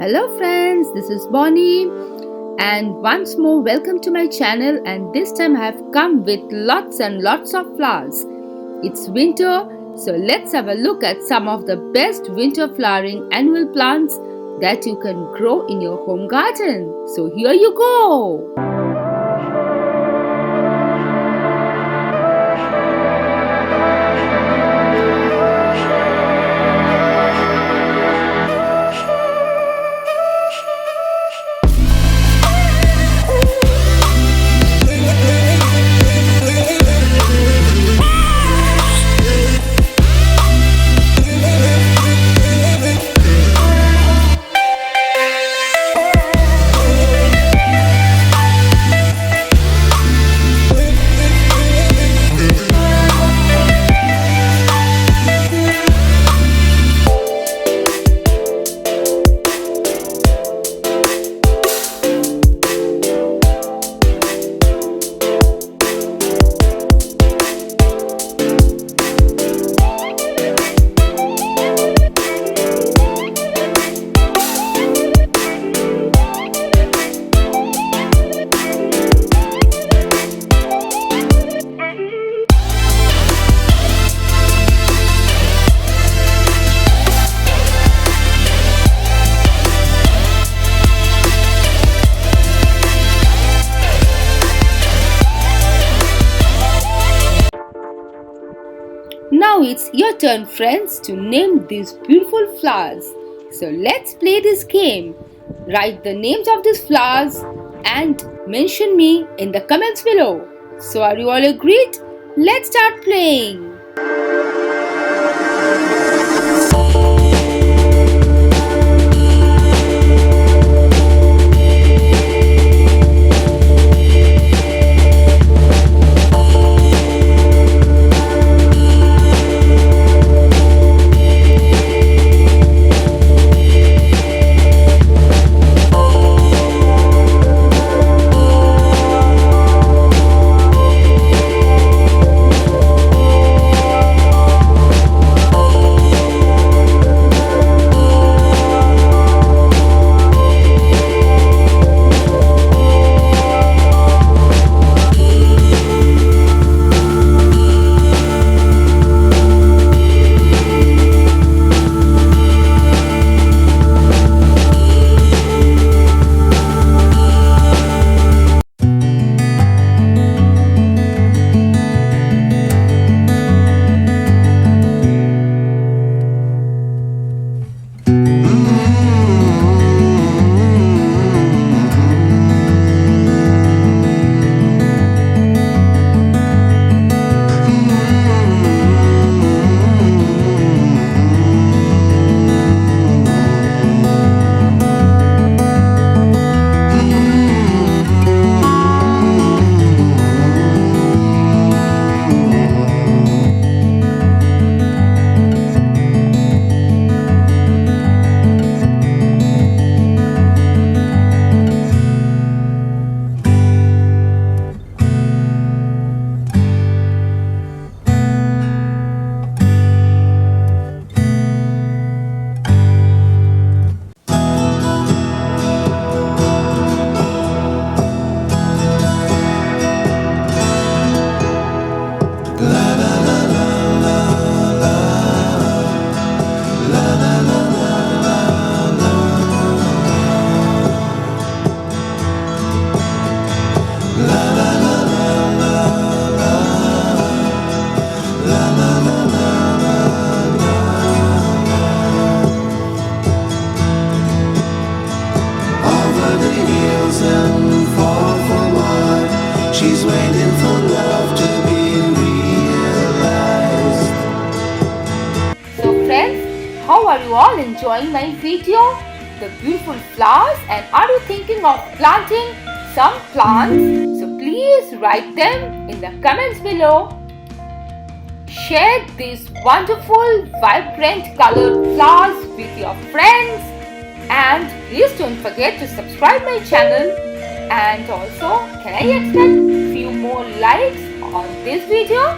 Hello friends, this is Bonnie and once more welcome to my channel, and this time I have come with lots and lots of flowers. It's winter, so let's have a look at some of the best winter flowering annual plants that you can grow in your home garden. So here you go! Now it's your turn, friends, to name these beautiful flowers. So let's play this game. Write the names of these flowers and mention me in the comments below. So are you all agreed? Let's start playing. She's waiting for love to be realized. So friends, how are you all enjoying my video? The beautiful flowers, and are you thinking of planting some plants? So please write them in the comments below. Share these wonderful vibrant colored flowers with your friends, and please don't forget to subscribe my channel. And also, can I expect few more likes on this video?